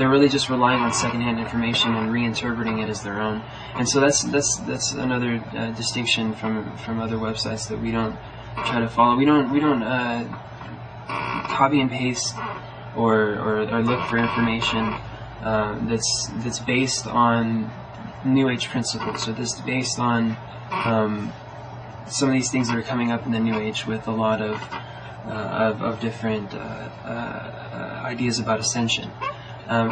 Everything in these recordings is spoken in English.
they're really just relying on secondhand information and reinterpreting it as their own. And so that's another distinction from other websites that we don't try to follow. We don't copy and paste or look for information that's based on New Age principles, or that's based on some of these things that are coming up in the New Age with a lot of different ideas about ascension.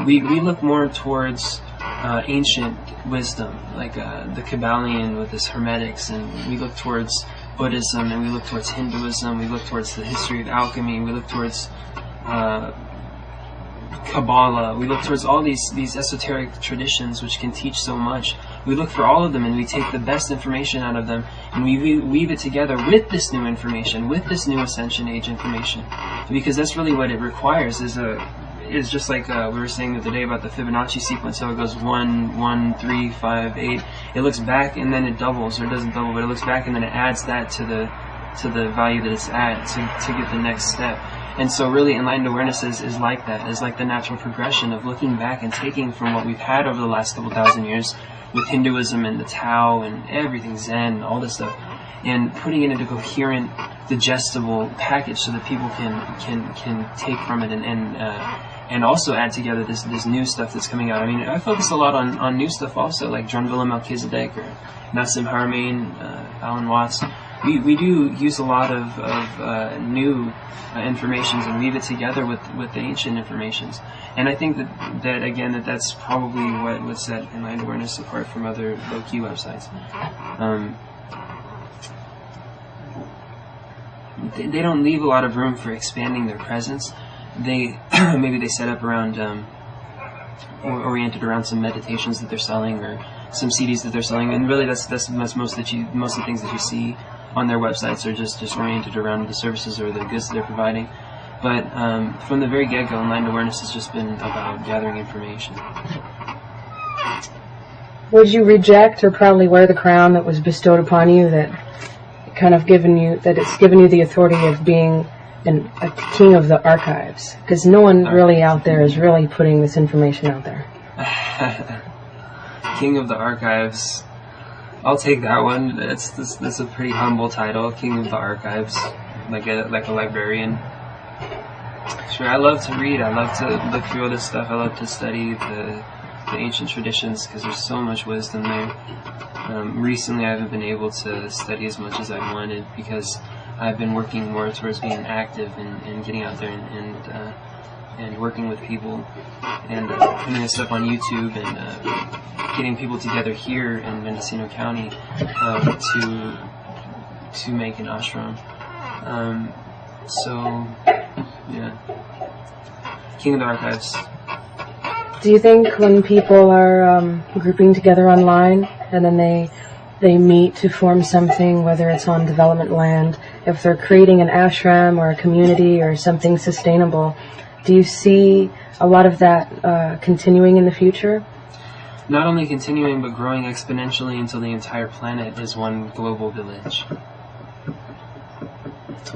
We look more towards ancient wisdom, like the Kabbalion with its Hermetics, and we look towards Buddhism, and we look towards Hinduism, we look towards the history of alchemy, we look towards Kabbalah, we look towards all these esoteric traditions which can teach so much. We look for all of them, and we take the best information out of them, and we weave it together with this new information, with this new Ascension Age information, because that's really what it requires. Is just like we were saying the other day about the Fibonacci sequence, how it goes 1, 1, 3, 5, 8. It looks back and then it doubles, or it doesn't double, but it looks back and then it adds that to the value that it's at to get the next step. And so really enlightened awareness is like that. It's like the natural progression of looking back and taking from what we've had over the last couple thousand years with Hinduism and the Tao and everything, Zen and all this stuff, and putting it into a coherent, digestible package so that people can take from it and also add together this new stuff that's coming out. I mean, I focus a lot on new stuff also, like Drunvilla Melchizedek or Nassim Haramein, Alan Watts. We do use a lot of new informations and weave it together with the ancient informations. And I think that again, that's probably what set Enlightened Awareness apart from other low-key websites. They don't leave a lot of room for expanding their presence. Maybe they set up around or oriented around some meditations that they're selling or some CDs that they're selling, and really that's most of the things that you see on their websites are just oriented around the services or the goods that they're providing. But from the very get-go, Enlightened Awareness has just been about gathering information. Would you reject or proudly wear the crown that was bestowed upon you, that it's given you the authority of being a king of the archives? Because no one really out there is really putting this information out there. King of the archives. I'll take that one. That's a pretty humble title, King of the Archives, like a librarian. Sure, I love to read. I love to look through all this stuff. I love to study the ancient traditions because there's so much wisdom there. Recently, I haven't been able to study as much as I wanted because I've been working more towards being active and getting out there and working with people and putting this stuff on YouTube and getting people together here in Mendocino County to make an ashram. So, yeah. King of the Archives. Do you think when people are grouping together online and then they meet to form something, whether it's on development land, if they're creating an ashram or a community or something sustainable, do you see a lot of that continuing in the future? Not only continuing, but growing exponentially until the entire planet is one global village.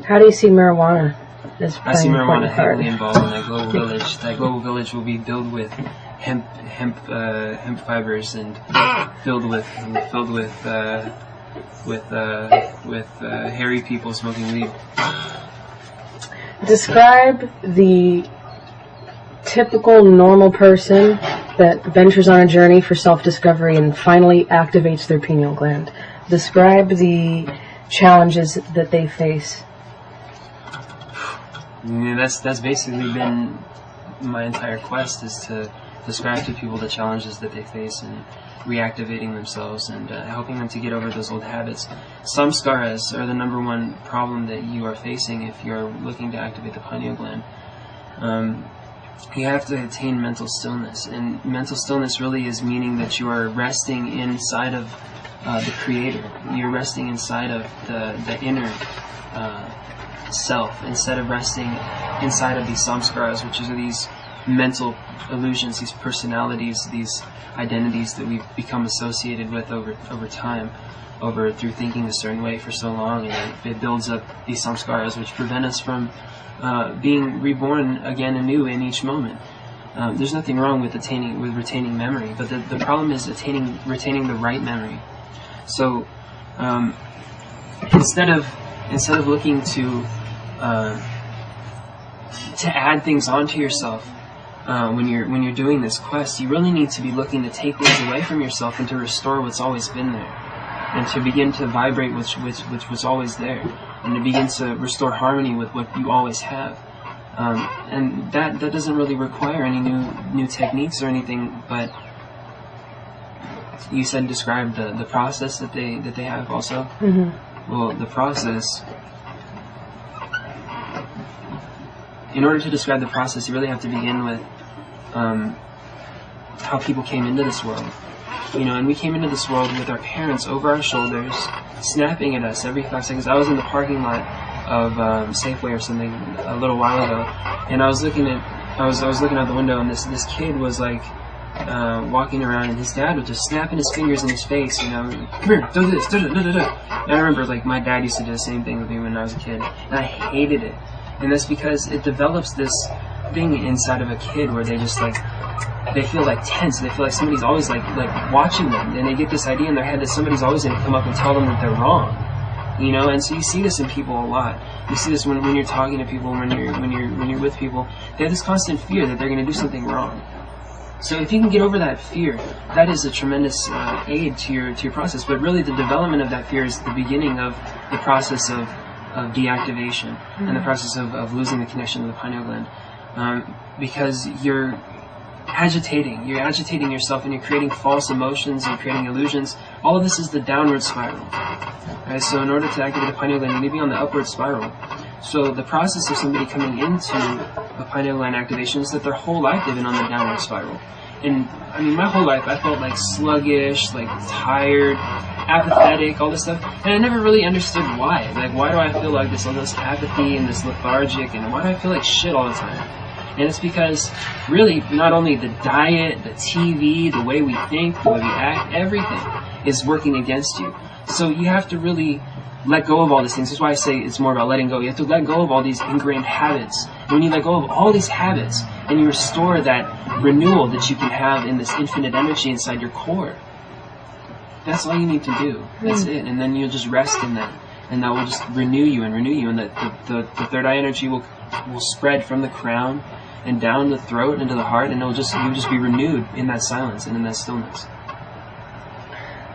How do you see marijuana? I see marijuana heavily involved in that global village. That global village will be filled with hemp fibers and filled with hairy people smoking weed. Describe the typical normal person that ventures on a journey for self-discovery and finally activates their pineal gland. Describe the challenges that they face. Yeah, that's basically been my entire quest, is to describe to people the challenges that they face and reactivating themselves and helping them to get over those old habits. Samskaras are the number one problem that you are facing if you're looking to activate the pineal gland. You have to attain mental stillness, and mental stillness really is meaning that you are resting inside of the Creator. You're resting inside of the inner self, instead of resting inside of these samskaras, which are these mental illusions, these personalities, these identities that we've become associated with over time, through thinking a certain way for so long, and it builds up these samskaras which prevent us from being reborn again anew in each moment. There's nothing wrong with retaining memory, but the problem is retaining the right memory. So instead of looking to add things onto yourself when you're doing this quest, you really need to be looking to take things away from yourself and to restore what's always been there, and to begin to vibrate which was always there, and to begin to restore harmony with what you always have. And that doesn't really require any new techniques or anything, but you said describe the process that they have also. Mm-hmm. Well, the process, in order to describe the process, you really have to begin with how people came into this world. And we came into this world with our parents over our shoulders, snapping at us every 5 seconds. I was in the parking lot of Safeway or something a little while ago, and I was looking out the window, and this kid was like walking around, and his dad was just snapping his fingers in his face, come here, do this, do. And I remember like my dad used to do the same thing with me when I was a kid, and I hated it. And that's because it develops this thing inside of a kid where they just they feel like tense. They feel like somebody's always like watching them, and they get this idea in their head that somebody's always going to come up and tell them that they're wrong. And so you see this in people a lot. You see this when you're talking to people, when you're with people. They have this constant fear that they're going to do something wrong. So if you can get over that fear, that is a tremendous aid to your process. But really, the development of that fear is the beginning of the process of deactivation, and the process of losing the connection to the pineal gland, because you're agitating yourself, and you're creating false emotions and creating illusions. All of this is the downward spiral. Right? So in order to activate the pineal gland, you need to be on the upward spiral. So the process of somebody coming into a pineal gland activation is that their whole life they've been on the downward spiral. And I mean, my whole life I felt like sluggish, like tired, apathetic, all this stuff, and I never really understood why. Like, why do I feel like all this apathy and this lethargic, and why do I feel like shit all the time? And it's because really not only the diet, the TV, the way we think, the way we act, everything is working against you. So you have to really let go of all these things. That's why I say it's more about letting go. You have to let go of all these ingrained habits. And when you let go of all these habits, and you restore that renewal that you can have in this infinite energy inside your core, that's all you need to do. That's it. And then you'll just rest in that. And that will just renew you. And the third eye energy will spread from the crown and down the throat into the heart, and you'll just be renewed in that silence and in that stillness.